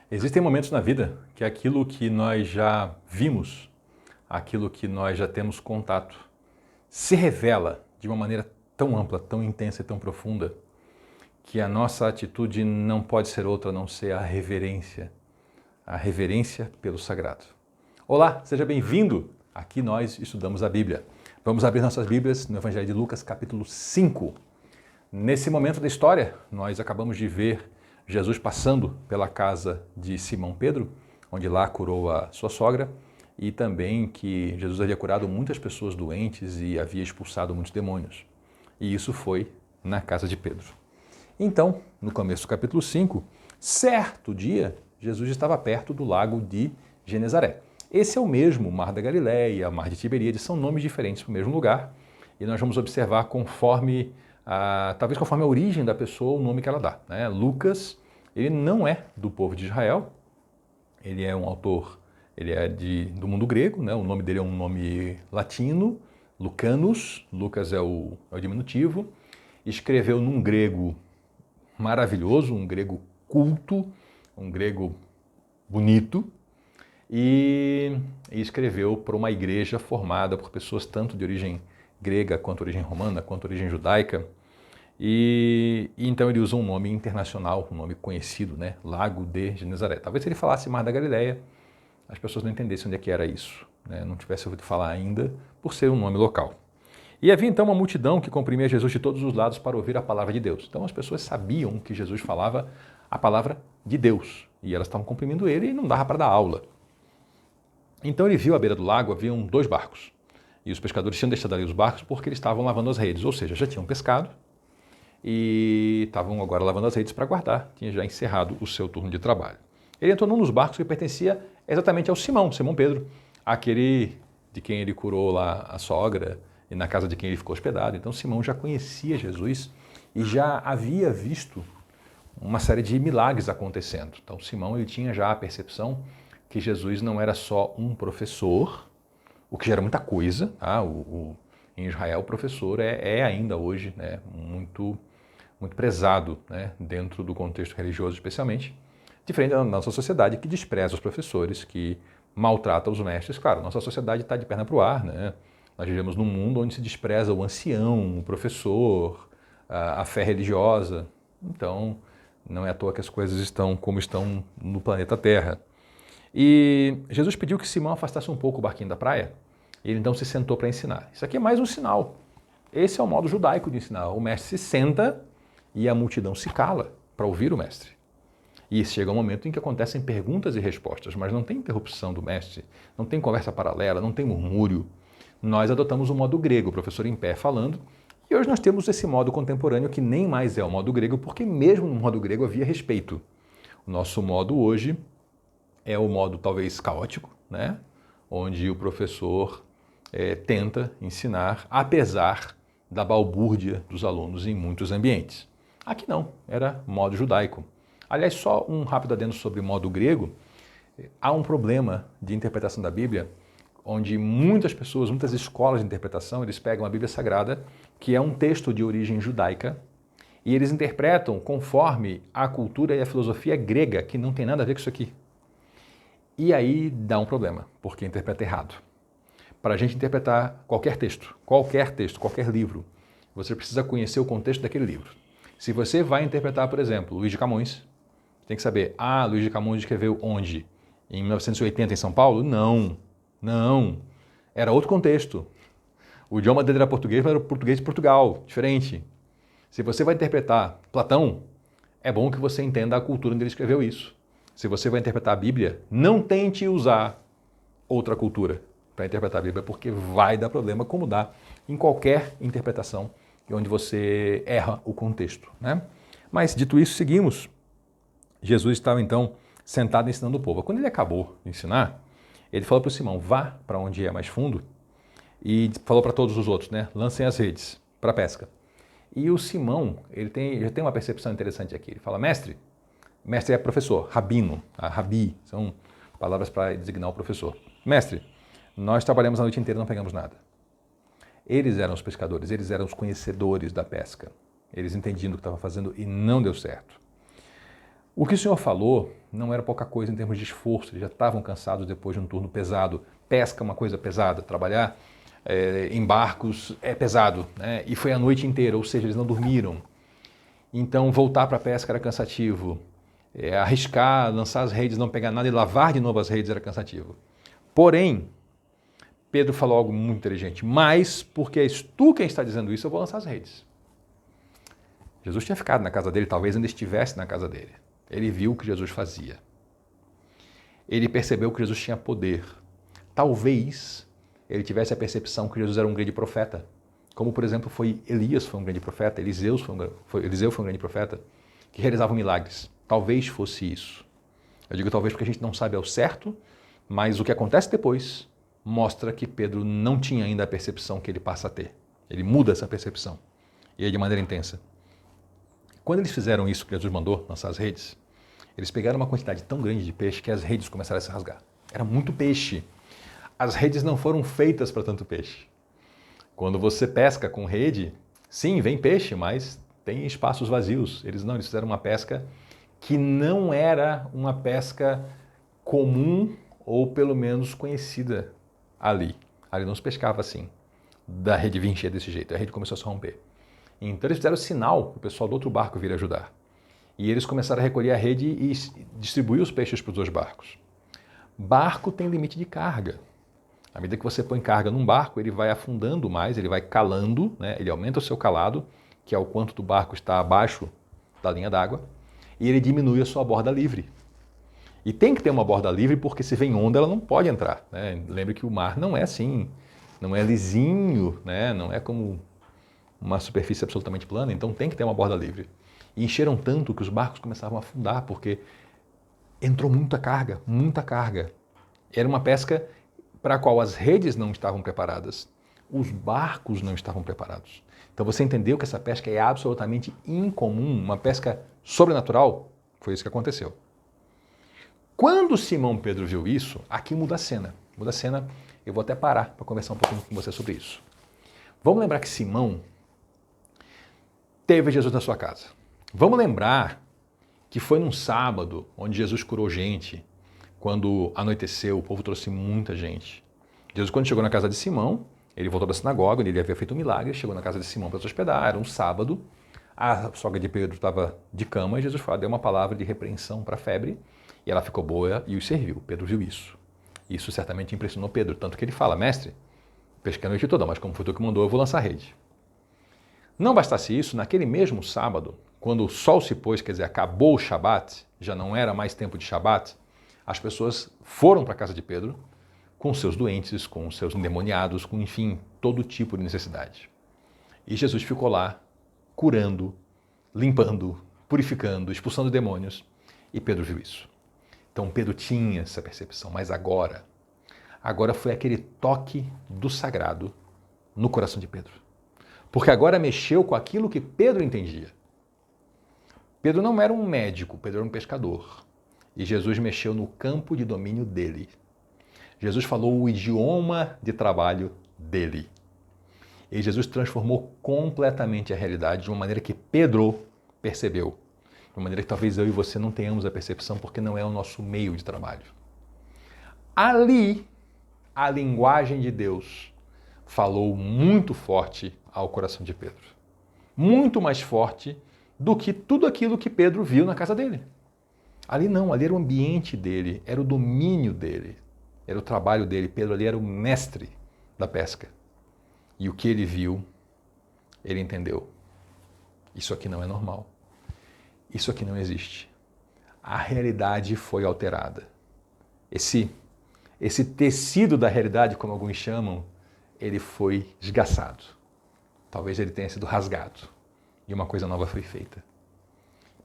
Existem momentos na vida que aquilo que nós já vimos, aquilo que nós já temos contato, se revela de uma maneira tão ampla, tão intensa e tão profunda, que a nossa atitude não pode ser outra a não ser a reverência pelo sagrado. Olá, seja bem-vindo! Aqui nós estudamos a Bíblia. Vamos abrir nossas Bíblias no Evangelho de Lucas, capítulo 5. Nesse momento da história, nós acabamos de ver Jesus passando pela casa de Simão Pedro, onde lá curou a sua sogra, e também que Jesus havia curado muitas pessoas doentes e havia expulsado muitos demônios. E isso foi na casa de Pedro. Então, no começo do capítulo 5, certo dia, Jesus estava perto do lago de Genezaré. Esse é o mesmo Mar da Galileia, Mar de Tiberíades, são nomes diferentes para o mesmo lugar, e nós vamos observar talvez conforme a origem da pessoa, o nome que ela dá. Né? Lucas, ele não é do povo de Israel, ele é um autor, ele é do mundo grego, né? O nome dele é um nome latino, Lucanus, Lucas é o diminutivo, escreveu num grego maravilhoso, um grego culto, um grego bonito, e escreveu para uma igreja formada por pessoas tanto de origem grega, quanto origem romana, quanto origem judaica, e então ele usa um nome internacional, um nome conhecido, né? Lago de Genezaré. Talvez se ele falasse Mar da Galileia, as pessoas não entendessem onde é que era isso, né? Não tivesse ouvido falar ainda, por ser um nome local. E havia então uma multidão que comprimia Jesus de todos os lados para ouvir a palavra de Deus. Então as pessoas sabiam que Jesus falava a palavra de Deus, e elas estavam comprimindo ele e não dava para dar aula. Então ele viu à beira do lago, haviam 2 barcos. E os pescadores tinham deixado ali os barcos porque eles estavam lavando as redes, ou seja, já tinham pescado e estavam agora lavando as redes para guardar, tinha já encerrado o seu turno de trabalho. Ele entrou num dos barcos que pertencia exatamente ao Simão Pedro, aquele de quem ele curou lá a sogra e na casa de quem ele ficou hospedado. Então Simão já conhecia Jesus e já havia visto uma série de milagres acontecendo. Então Simão ele tinha já a percepção que Jesus não era só um professor, o que já era muita coisa. Tá? Em Israel, o professor é ainda hoje, né, muito prezado, né, dentro do contexto religioso especialmente, diferente da nossa sociedade que despreza os professores, que maltrata os mestres. Claro, nossa sociedade está de perna para o ar, né? Nós vivemos num mundo onde se despreza o ancião, o professor, a fé religiosa. Então, não é à toa que as coisas estão como estão no planeta Terra. E Jesus pediu que Simão afastasse um pouco o barquinho da praia. Ele então se sentou para ensinar. Isso aqui é mais um sinal. Esse é o modo judaico de ensinar. O mestre se senta e a multidão se cala para ouvir o mestre. E chega um momento em que acontecem perguntas e respostas, mas não tem interrupção do mestre, não tem conversa paralela, não tem murmúrio. Nós adotamos o modo grego, o professor em pé falando, e hoje nós temos esse modo contemporâneo que nem mais é o modo grego, porque mesmo no modo grego havia respeito. O nosso modo hoje é o modo talvez caótico, né? Onde o professor tenta ensinar, apesar da balbúrdia dos alunos em muitos ambientes. Aqui não, era modo judaico. Aliás, só um rápido adendo sobre o modo grego. Há um problema de interpretação da Bíblia, onde muitas pessoas, muitas escolas de interpretação, eles pegam a Bíblia Sagrada, que é um texto de origem judaica, e eles interpretam conforme a cultura e a filosofia grega, que não tem nada a ver com isso aqui. E aí dá um problema, porque interpreta errado. Para a gente interpretar qualquer texto, qualquer livro, você precisa conhecer o contexto daquele livro. Se você vai interpretar, por exemplo, Luís de Camões, tem que saber, Luís de Camões escreveu onde? Em 1980 em São Paulo? Não. Era outro contexto. O idioma dele era português, mas era o português de Portugal, diferente. Se você vai interpretar Platão, é bom que você entenda a cultura onde ele escreveu isso. Se você vai interpretar a Bíblia, não tente usar outra cultura para interpretar a Bíblia, porque vai dar problema, como dá em qualquer interpretação onde você erra o contexto. Né? Mas, dito isso, seguimos. Jesus estava, então, sentado ensinando o povo. Quando ele acabou de ensinar, ele falou para o Simão, vá para onde é mais fundo, e falou para todos os outros, né? Lancem as redes para a pesca. E o Simão, já tem uma percepção interessante aqui. Ele fala, mestre é professor, rabino, rabi, são palavras para designar o professor. Mestre, nós trabalhamos a noite inteira e não pegamos nada. Eles eram os pescadores, eles eram os conhecedores da pesca. Eles entendiam o que estavam fazendo e não deu certo. O que o Senhor falou não era pouca coisa em termos de esforço, eles já estavam cansados depois de um turno pesado. Pesca é uma coisa pesada, trabalhar em barcos é pesado, né? E foi a noite inteira, ou seja, eles não dormiram. Então voltar para a pesca era cansativo, arriscar, lançar as redes, não pegar nada e lavar de novo as redes era cansativo. Porém, Pedro falou algo muito inteligente, mas porque és tu quem está dizendo isso, eu vou lançar as redes. Jesus tinha ficado na casa dele, talvez ainda estivesse na casa dele. Ele viu o que Jesus fazia. Ele percebeu que Jesus tinha poder. Talvez ele tivesse a percepção que Jesus era um grande profeta. Como, por exemplo, Elias foi um grande profeta, Eliseu foi um grande profeta, que realizava milagres. Talvez fosse isso. Eu digo talvez porque a gente não sabe ao certo, mas o que acontece depois mostra que Pedro não tinha ainda a percepção que ele passa a ter. Ele muda essa percepção, e é de maneira intensa. Quando eles fizeram isso que Jesus mandou, lançar as redes, eles pegaram uma quantidade tão grande de peixe que as redes começaram a se rasgar. Era muito peixe. As redes não foram feitas para tanto peixe. Quando você pesca com rede, sim, vem peixe, mas tem espaços vazios. Eles fizeram uma pesca que não era uma pesca comum ou pelo menos conhecida ali. Ali não se pescava assim, da rede vir encher desse jeito. A rede começou a se romper. Então eles fizeram sinal para o pessoal do outro barco vir ajudar. E eles começaram a recolher a rede e distribuir os peixes para os dois barcos. Barco tem limite de carga. À medida que você põe carga num barco, ele vai afundando mais, ele vai calando, né? Ele aumenta o seu calado, que é o quanto do barco está abaixo da linha d'água, e ele diminui a sua borda livre. E tem que ter uma borda livre porque se vem onda, ela não pode entrar, né? Lembre que o mar não é assim, não é lisinho, né? Não é como uma superfície absolutamente plana, então tem que ter uma borda livre. E encheram tanto que os barcos começavam a afundar, porque entrou muita carga, muita carga. Era uma pesca para a qual as redes não estavam preparadas, os barcos não estavam preparados. Então você entendeu que essa pesca é absolutamente incomum, uma pesca sobrenatural? Foi isso que aconteceu. Quando Simão Pedro viu isso, aqui muda a cena. Muda a cena, eu vou até parar para conversar um pouquinho com você sobre isso. Vamos lembrar que Simão teve Jesus na sua casa. Vamos lembrar que foi num sábado onde Jesus curou gente. Quando anoiteceu, o povo trouxe muita gente. Jesus, quando chegou na casa de Simão, ele voltou da sinagoga, onde ele havia feito um milagre, chegou na casa de Simão para se hospedar, era um sábado, a sogra de Pedro estava de cama e Jesus deu uma palavra de repreensão para a febre e ela ficou boa e os serviu. Pedro viu isso. Isso certamente impressionou Pedro, tanto que ele fala, mestre, pesquei a noite toda, mas como foi tu que mandou, eu vou lançar a rede. Não bastasse isso, naquele mesmo sábado, quando o sol se pôs, quer dizer, acabou o Shabat, já não era mais tempo de Shabat, as pessoas foram para a casa de Pedro com seus doentes, com seus endemoniados, com, enfim, todo tipo de necessidade. E Jesus ficou lá, curando, limpando, purificando, expulsando demônios. E Pedro viu isso. Então Pedro tinha essa percepção, mas agora foi aquele toque do sagrado no coração de Pedro. Porque agora mexeu com aquilo que Pedro entendia. Pedro não era um médico, Pedro era um pescador. E Jesus mexeu no campo de domínio dele. Jesus falou o idioma de trabalho dele. E Jesus transformou completamente a realidade de uma maneira que Pedro percebeu. De uma maneira que talvez eu e você não tenhamos a percepção porque não é o nosso meio de trabalho. Ali, a linguagem de Deus falou muito forte ao coração de Pedro. Muito mais forte do que tudo aquilo que Pedro viu na casa dele. Ali não, ali era o ambiente dele, era o domínio dele, era o trabalho dele. Pedro ali era o mestre da pesca. E o que ele viu, ele entendeu. Isso aqui não é normal. Isso aqui não existe. A realidade foi alterada. Esse tecido da realidade, como alguns chamam, ele foi esgaçado. Talvez ele tenha sido rasgado. E uma coisa nova foi feita.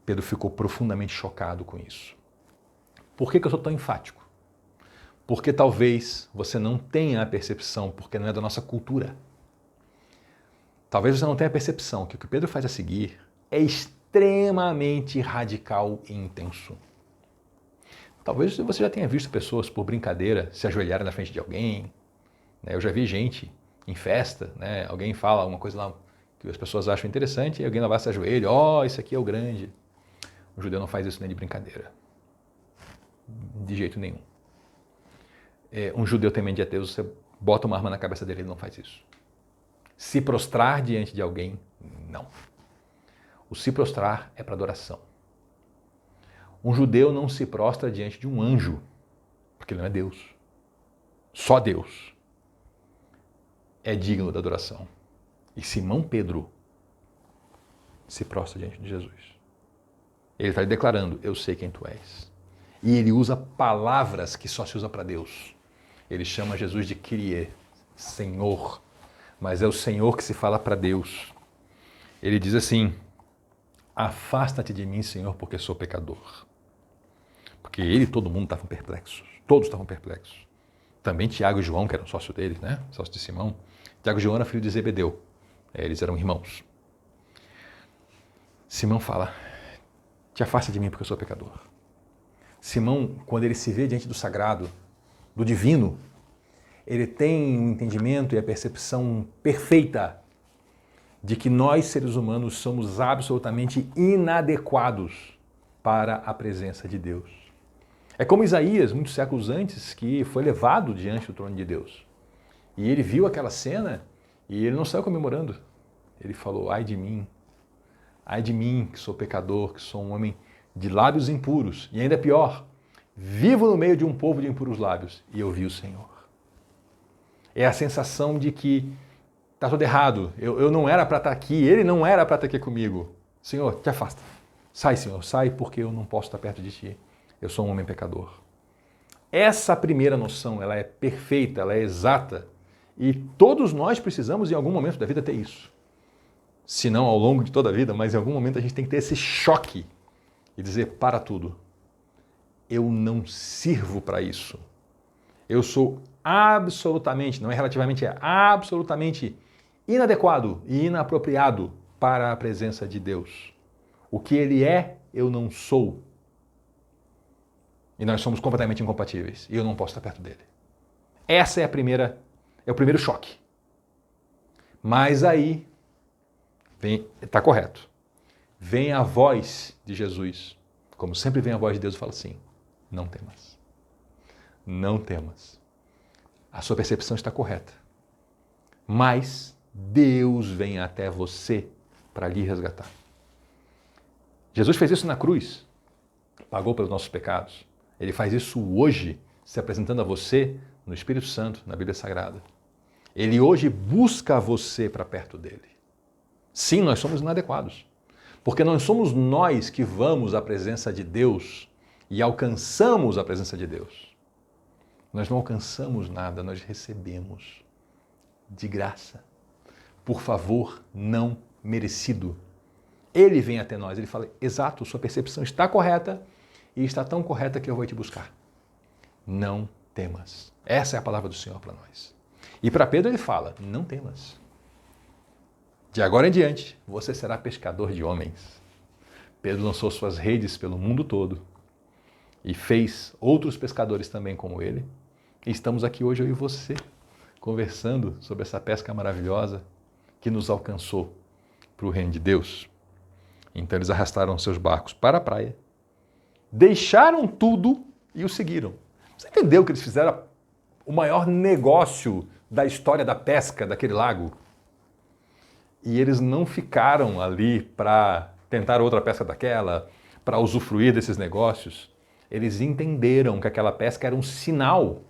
Pedro ficou profundamente chocado com isso. Por que eu sou tão enfático? Porque talvez você não tenha a percepção, porque não é da nossa cultura. Talvez você não tenha a percepção que o que Pedro faz a seguir é extremamente radical e intenso. Talvez você já tenha visto pessoas, por brincadeira, se ajoelharem na frente de alguém. Eu já vi gente em festa, alguém fala alguma coisa lá que as pessoas acham interessante e alguém lá vai se ajoelha, isso aqui é o grande. Um judeu não faz isso nem de brincadeira. De jeito nenhum. Um judeu temente a Deus, você bota uma arma na cabeça dele, ele não faz isso. Se prostrar diante de alguém, não. O se prostrar é para adoração. Um judeu não se prostra diante de um anjo, porque ele não é Deus. Só Deus é digno da adoração. E Simão Pedro se prostra diante de Jesus. Ele está declarando, eu sei quem tu és. E ele usa palavras que só se usa para Deus. Ele chama Jesus de Kyrie, Senhor. Mas é o Senhor que se fala para Deus. Ele diz assim, afasta-te de mim, Senhor, porque sou pecador. Porque ele e todo mundo estavam perplexos. Todos estavam perplexos. Também Tiago e João, que eram sócios dele, né? Sócio de Simão. Tiago e João eram filhos de Zebedeu. Eles eram irmãos. Simão fala, te afasta de mim porque eu sou pecador. Simão, quando ele se vê diante do sagrado, do divino, ele tem um entendimento e a percepção perfeita de que nós, seres humanos, somos absolutamente inadequados para a presença de Deus. É como Isaías, muitos séculos antes, que foi levado diante do trono de Deus. E ele viu aquela cena e ele não saiu comemorando. Ele falou, ai de mim, que sou pecador, que sou um homem de lábios impuros. E ainda pior, vivo no meio de um povo de impuros lábios e eu vi o Senhor. É a sensação de que está tudo errado, eu não era para estar aqui, ele não era para estar aqui comigo. Senhor, te afasta. Sai, Senhor, sai porque eu não posso estar perto de ti. Eu sou um homem pecador. Essa primeira noção, ela é perfeita, ela é exata. E todos nós precisamos, em algum momento da vida, ter isso. Se não ao longo de toda a vida, mas em algum momento a gente tem que ter esse choque e dizer, para tudo. Eu não sirvo para isso. Eu sou absolutamente, não é relativamente, é absolutamente inadequado e inapropriado para a presença de Deus. O que Ele é, eu não sou. E nós somos completamente incompatíveis. E eu não posso estar perto dele. Essa é o primeiro choque. Mas aí, está correto. Vem a voz de Jesus. Como sempre vem a voz de Deus e fala assim, não temas. Não temas. A sua percepção está correta. Mas Deus vem até você para lhe resgatar. Jesus fez isso na cruz. Pagou pelos nossos pecados. Ele faz isso hoje, se apresentando a você no Espírito Santo, na Bíblia Sagrada. Ele hoje busca você para perto dele. Sim, nós somos inadequados. Porque não somos nós que vamos à presença de Deus e alcançamos a presença de Deus. Nós não alcançamos nada, nós recebemos de graça. Por favor, não merecido. Ele vem até nós, ele fala, exato, sua percepção está correta e está tão correta que eu vou te buscar. Não temas. Essa é a palavra do Senhor para nós. E para Pedro ele fala, não temas. De agora em diante, você será pescador de homens. Pedro lançou suas redes pelo mundo todo e fez outros pescadores também como ele. E estamos aqui hoje, eu e você, conversando sobre essa pesca maravilhosa que nos alcançou para o reino de Deus. Então eles arrastaram seus barcos para a praia, deixaram tudo e o seguiram. Você entendeu que eles fizeram o maior negócio da história da pesca daquele lago? E eles não ficaram ali para tentar outra pesca daquela, para usufruir desses negócios. Eles entenderam que aquela pesca era um sinal.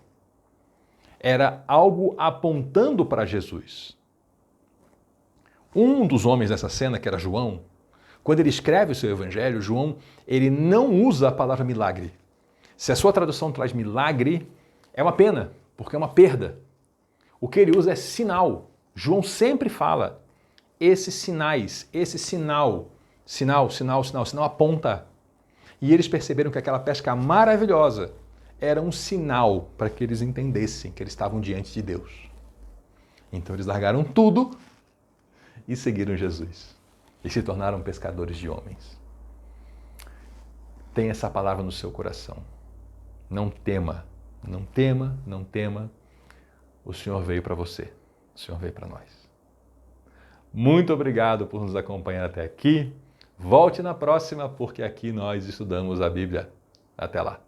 Era algo apontando para Jesus. Um dos homens dessa cena, que era João, quando ele escreve o seu evangelho, João, ele não usa a palavra milagre. Se a sua tradução traz milagre, é uma pena, porque é uma perda. O que ele usa é sinal. João sempre fala, esses sinais, esse sinal aponta. E eles perceberam que aquela pesca maravilhosa era um sinal para que eles entendessem que eles estavam diante de Deus. Então eles largaram tudo e seguiram Jesus. E se tornaram pescadores de homens. Tenha essa palavra no seu coração. Não tema, não tema, não tema. O Senhor veio para você. O Senhor veio para nós. Muito obrigado por nos acompanhar até aqui. Volte na próxima, porque aqui nós estudamos a Bíblia. Até lá!